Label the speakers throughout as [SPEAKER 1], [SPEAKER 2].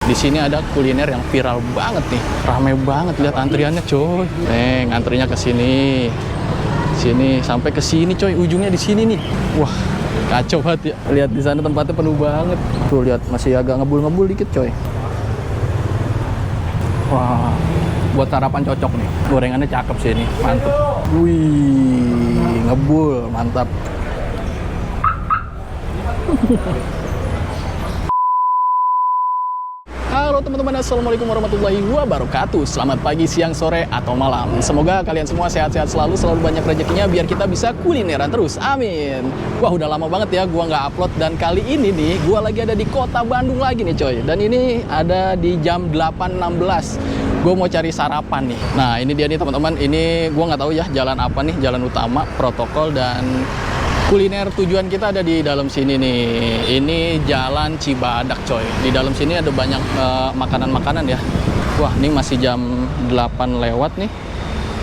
[SPEAKER 1] Di sini ada kuliner yang viral banget nih. Ramai banget, lihat antriannya coy. Nih, antrinya ke sini. Sini sampai ke sini coy, ujungnya di sini nih. Wah, kacau banget ya. Lihat di sana tempatnya penuh banget. Tuh lihat masih agak ngebul-ngebul dikit coy. Wah, buat sarapan cocok nih. Gorengannya cakep sih ini, mantep. Wih, ngebul, mantap. Halo teman-teman, assalamualaikum warahmatullahi wabarakatuh. Selamat pagi, siang, sore, atau malam. Semoga kalian semua sehat-sehat selalu banyak rezekinya biar kita bisa kulineran terus. Amin. Wah, udah lama banget ya gua nggak upload, dan kali ini nih gua lagi ada di kota Bandung lagi nih coy. Dan ini ada di jam 8.16. Gue mau cari sarapan nih. Nah, ini dia nih teman-teman. Ini gue nggak tahu ya jalan apa nih, jalan utama, protokol, dan kuliner tujuan kita ada di dalam sini nih. Ini Jalan Cibadak coy. Di dalam sini ada banyak makanan-makanan ya. Wah, ini masih jam 8 lewat nih.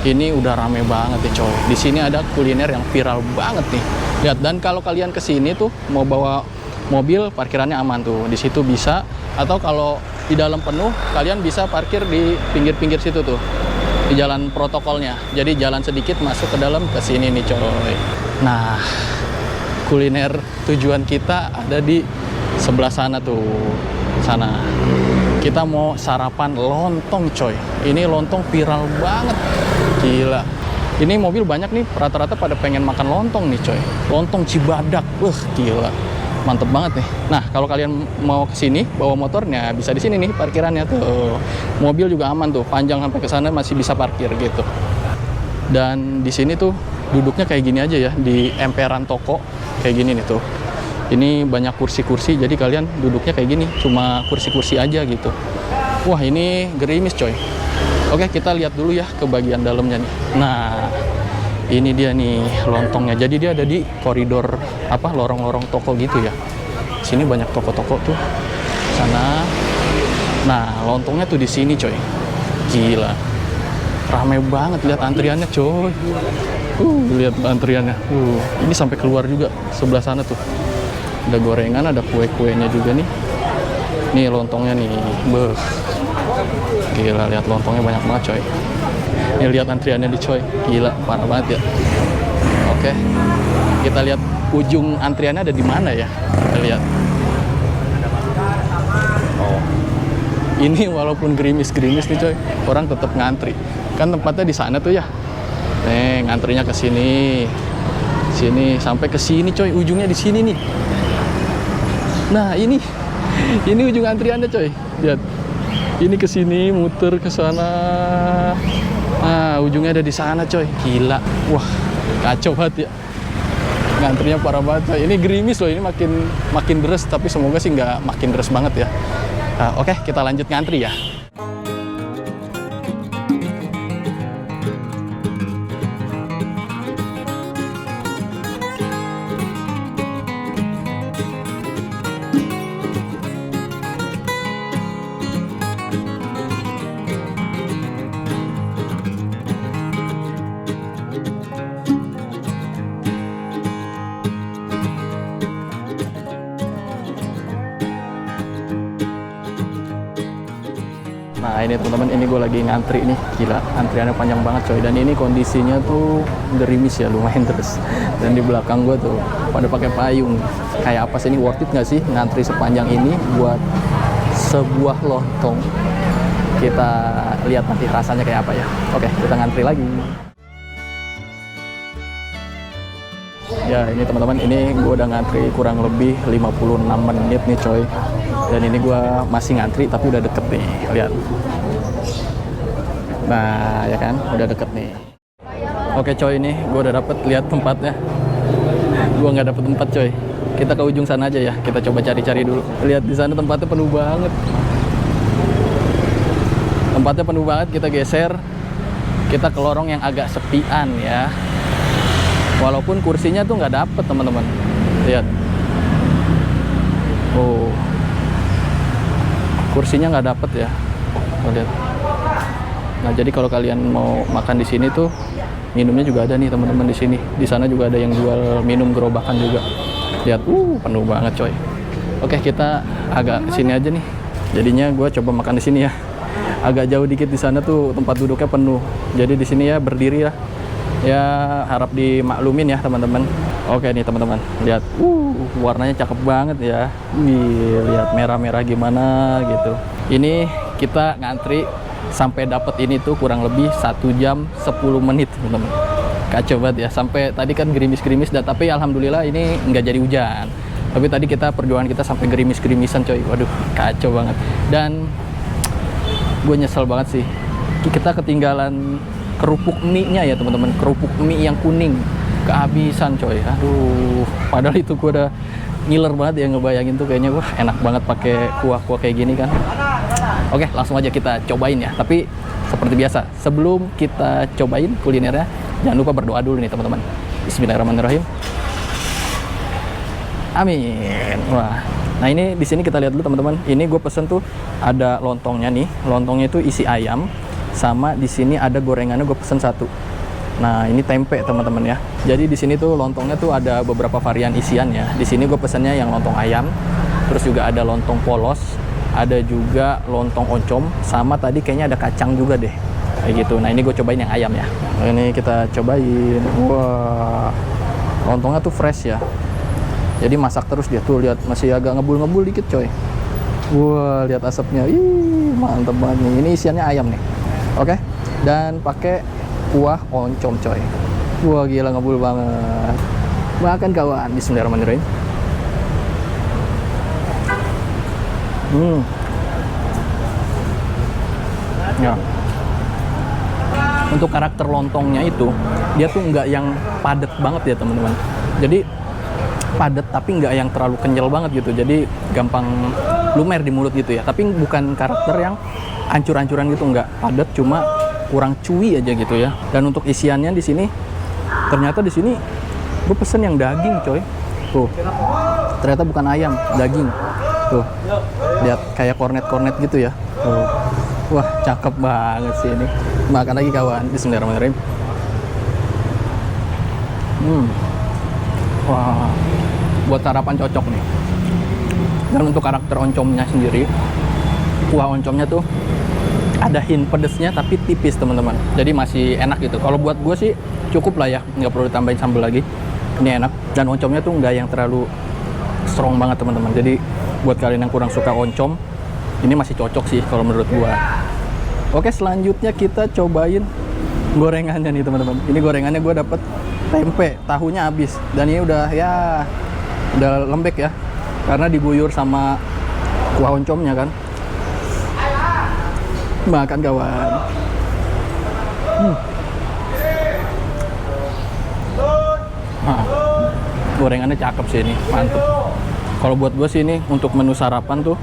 [SPEAKER 1] Ini udah rame banget nih coy. Di sini ada kuliner yang viral banget nih. Lihat, dan kalau kalian kesini tuh mau bawa mobil, parkirannya aman tuh. Di situ bisa, atau kalau di dalam penuh, kalian bisa parkir di pinggir-pinggir situ tuh, di jalan protokolnya. Jadi jalan sedikit masuk ke dalam, ke sini nih coy. Nah, kuliner tujuan kita ada di sebelah sana tuh, sana. Kita mau sarapan lontong coy. Ini lontong viral banget, gila. Ini mobil banyak nih, rata-rata pada pengen makan lontong nih coy. Lontong Cibadak, gila. Mantep banget nih. Nah, kalau kalian mau kesini bawa motornya, bisa di sini nih parkirannya tuh. Mobil juga aman tuh, panjang sampai ke sana masih bisa parkir gitu. Dan di sini tuh duduknya kayak gini aja ya, di emperan toko kayak gini nih tuh. Ini banyak kursi-kursi, jadi kalian duduknya kayak gini, cuma kursi-kursi aja gitu. Wah, ini gerimis coy. Oke, kita lihat dulu ya ke bagian dalamnya nih. Nah, ini dia nih lontongnya. Jadi dia ada di koridor apa, lorong-lorong toko gitu ya. Sini banyak toko-toko tuh. Sana. Nah, lontongnya tuh di sini coy. Gila. Rame banget, lihat antriannya coy. Lihat antriannya. Ini sampai keluar juga sebelah sana tuh. Ada gorengan, ada kue-kuenya juga nih. Nih lontongnya nih. Gila, lihat lontongnya banyak banget coy. Ini lihat antriannya di coy, gila, parah banget ya. Oke, kita lihat ujung antriannya ada di mana ya. Kita lihat. Oh, ini walaupun gerimis-gerimis nih coy, orang tetap ngantri. Kan tempatnya di sana tuh ya. Nih, ngantrinya ke sini, sini sampai ke sini coy, ujungnya di sini nih. Nah, ini ujung antriannya coy. Lihat, ini ke sini, muter ke sana. Nah, ujungnya ada di sana coy. Gila. Wah, kacau banget ya. Ngantrinya parah banget coy. Ini gerimis loh, ini makin deres, tapi semoga sih nggak makin deres banget ya. Oke, kita lanjut ngantri ya. Nah, ini teman-teman, ini gue lagi ngantri nih. Gila, antriannya panjang banget coy. Dan ini kondisinya tuh gerimis ya, lumayan terus. Dan di belakang gue tuh pada pakai payung. Kayak apa sih, ini worth it nggak sih ngantri sepanjang ini buat sebuah lontong? Kita lihat nanti rasanya kayak apa ya. Oke, kita ngantri lagi. Ya, ini teman-teman, ini gue udah ngantri kurang lebih 56 menit nih coy. Dan ini gue masih ngantri tapi udah deket nih, lihat. Nah, ya kan, udah deket nih. Oke coy, ini gue udah dapet, lihat tempatnya. Gue nggak dapet tempat coy. Kita ke ujung sana aja ya, kita coba cari-cari dulu. Lihat di sana tempatnya penuh banget. Tempatnya penuh banget, kita geser. Kita ke lorong yang agak sepian ya. Walaupun kursinya tuh nggak dapet teman-teman. Lihat. Oh, kursinya nggak dapet ya. Lihat. Nah, jadi kalau kalian mau makan di sini tuh minumnya juga ada nih teman-teman di sini. Di sana juga ada yang jual minum gerobakan juga. Lihat, penuh banget coy. Oke, kita agak sini aja nih. Jadinya gue coba makan di sini ya. Agak jauh dikit di sana tuh tempat duduknya penuh. Jadi di sini ya berdiri ya. Ya harap dimaklumin ya teman-teman. Oke nih teman-teman, lihat, warnanya cakep banget ya. Wih, lihat merah-merah gimana gitu. Ini kita ngantri sampai dapat ini tuh kurang lebih 1 jam 10 menit teman-teman. Kacau banget ya. Sampai tadi kan gerimis-gerimis, dan tapi alhamdulillah ini nggak jadi hujan. Tapi tadi perjuangan kita sampai gerimis-gerimisan coy. Waduh, kacau banget. Dan gue nyesel banget sih. Kita ketinggalan kerupuk mie-nya ya teman-teman. Kerupuk mie yang kuning. Kehabisan coy. Aduh, padahal itu gue udah ngiler banget ya ngebayangin tuh, kayaknya wah enak banget pakai kuah-kuah kayak gini kan. Oke, langsung aja kita cobain ya. Tapi seperti biasa, sebelum kita cobain kulinernya, jangan lupa berdoa dulu nih teman-teman. Bismillahirrahmanirrahim. Amin. Wah. Nah, ini di sini kita lihat dulu teman-teman. Ini gue pesen tuh ada lontongnya nih. Lontongnya itu isi ayam, sama di sini ada gorengannya gue pesen 1. Nah, ini tempe teman-teman ya. Jadi di sini tuh lontongnya tuh ada beberapa varian isiannya. Di sini gue pesennya yang lontong ayam, terus juga ada lontong polos, ada juga lontong oncom, sama tadi kayaknya ada kacang juga deh. Kayak gitu. Nah, ini gue cobain yang ayam ya. Nah, ini kita cobain. Wah, lontongnya tuh fresh ya. Jadi masak terus dia tuh, lihat masih agak ngebul-ngebul dikit coy. Wah, lihat asapnya. Ih, mantep banget nih. Ini isiannya ayam nih. Oke. Dan pakai kuah oncom coy. Wah, gila ngebul banget. Makan kawan. Bismillahirrahmanirrahim. Ya. Untuk karakter lontongnya itu, dia tuh nggak yang padat banget ya teman-teman. Jadi padat tapi nggak yang terlalu kenyal banget gitu. Jadi gampang lumer di mulut gitu ya. Tapi bukan karakter yang ancur-ancuran gitu, nggak padat, cuma kurang chewy aja gitu ya. Dan untuk isiannya di sini, ternyata di sini gue pesen yang daging coy. Tuh, ternyata bukan ayam, daging. Tuh, lihat kayak kornet-kornet gitu ya. Tuh. Wah, cakep banget sih ini. Makan lagi kawan. Bismillahirrahmanirrahim. Wah, buat sarapan cocok nih. Dan untuk karakter oncomnya sendiri, kuah oncomnya tuh ada hint pedesnya tapi tipis teman-teman. Jadi masih enak gitu. Kalau buat gue sih cukup lah ya, nggak perlu ditambahin sambal lagi. Ini enak. Dan oncomnya tuh nggak yang terlalu strong banget teman-teman. Jadi buat kalian yang kurang suka oncom, ini masih cocok sih kalau menurut gue. Oke, selanjutnya kita cobain gorengannya nih teman-teman. Ini gorengannya gue dapet tempe, tahunya habis, dan ini udah lembek ya karena diguyur sama kuah oncomnya kan. Makan kawan. Nah, gorengannya cakep sih ini, mantep. Kalau buat gue sih ini untuk menu sarapan tuh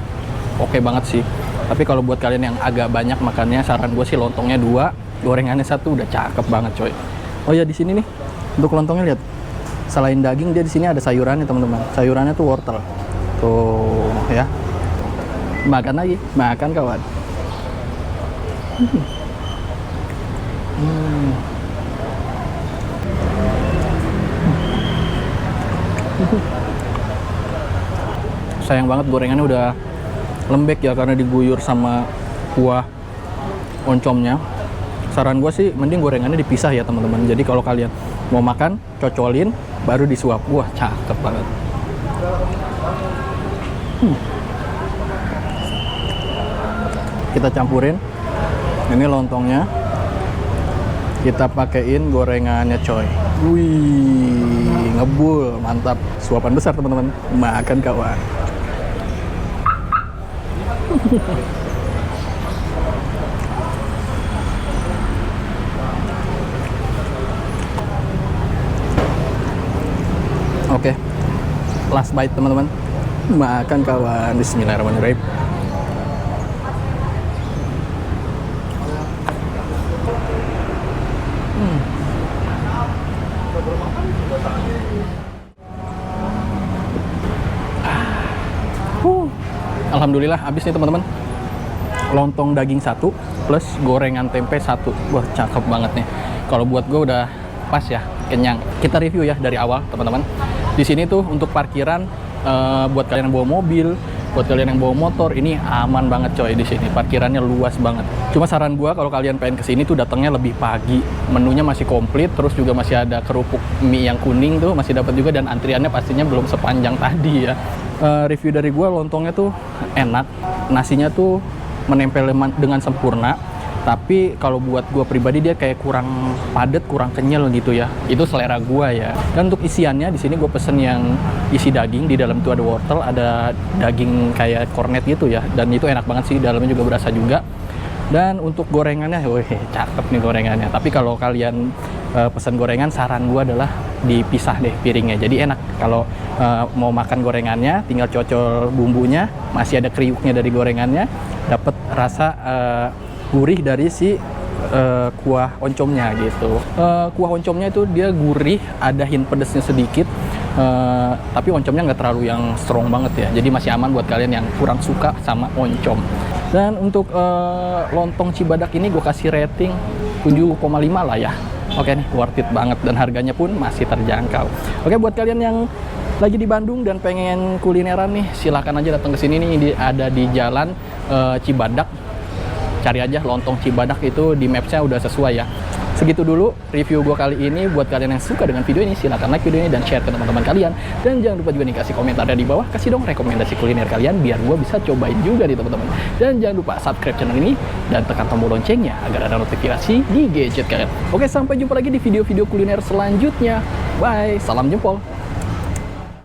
[SPEAKER 1] oke banget sih. Tapi kalau buat kalian yang agak banyak makannya, saran gue sih lontongnya 2, gorengannya 1 udah cakep banget coy. Oh ya, di sini nih untuk lontongnya lihat, selain daging dia di sini ada sayurannya teman-teman. Sayurannya tuh wortel. Tuh ya. Makan lagi, makan kawan. Sayang banget gorengannya udah lembek ya karena diguyur sama kuah oncomnya. Saran gue sih mending gorengannya dipisah ya teman-teman. Jadi kalau kalian mau makan, cocolin baru disuap. Wah, cakep banget. Kita campurin. Ini lontongnya. Kita pakein gorengannya coy. Wih, ngebul, mantap. Suapan besar teman-teman. Makan kawan. Oke, last bite teman-teman. Makan kawan. Bismillahirrahmanirrahim. Alhamdulillah habis nih teman-teman. Lontong daging 1 plus gorengan tempe 1. Wah, cakep banget nih. Kalau buat gue udah pas ya, kenyang. Kita review ya dari awal teman-teman. Di sini tuh untuk parkiran buat kalian yang bawa mobil, Buat kalian yang bawa motor, ini aman banget coy di sini. Parkirannya luas banget. Cuma saran gua kalau kalian pengen kesini tuh datangnya lebih pagi. Menunya masih komplit, terus juga masih ada kerupuk mie yang kuning tuh masih dapat juga, dan antriannya pastinya belum sepanjang tadi ya. Review dari gua, lontongnya tuh enak, nasinya tuh menempel dengan sempurna. Tapi kalau buat gue pribadi dia kayak kurang padat, kurang kenyal gitu ya. Itu selera gue ya. Dan untuk isiannya di sini gue pesen yang isi daging, di dalam itu ada wortel, ada daging kayak kornet gitu ya. Dan itu enak banget sih, dalamnya juga berasa juga. Dan untuk gorengannya, wih cakep nih gorengannya. Tapi kalau kalian pesan gorengan, saran gue adalah dipisah deh piringnya. Jadi enak kalau mau makan gorengannya, tinggal cocol bumbunya, masih ada kriuknya dari gorengannya, dapat rasa gurih dari si kuah oncomnya gitu. Kuah oncomnya itu dia gurih, ada hint pedesnya sedikit, tapi oncomnya nggak terlalu yang strong banget ya. Jadi masih aman buat kalian yang kurang suka sama oncom. Dan untuk lontong Cibadak ini gue kasih rating 7,5 lah ya. Oke nih, worth it banget, dan harganya pun masih terjangkau. Oke, buat kalian yang lagi di Bandung dan pengen kulineran nih, silahkan aja datang ke sini nih, ada di Jalan Cibadak. Cari aja lontong Cibadak, itu di mapsnya udah sesuai ya. Segitu dulu review gue kali ini. Buat kalian yang suka dengan video ini, silahkan like video ini dan share ke teman-teman kalian. Dan jangan lupa juga nih kasih komentar di bawah, kasih dong rekomendasi kuliner kalian biar gue bisa cobain juga nih teman-teman. Dan jangan lupa subscribe channel ini dan tekan tombol loncengnya agar ada notifikasi di gadget kalian. Oke, sampai jumpa lagi di video-video kuliner selanjutnya. Bye, salam jempol.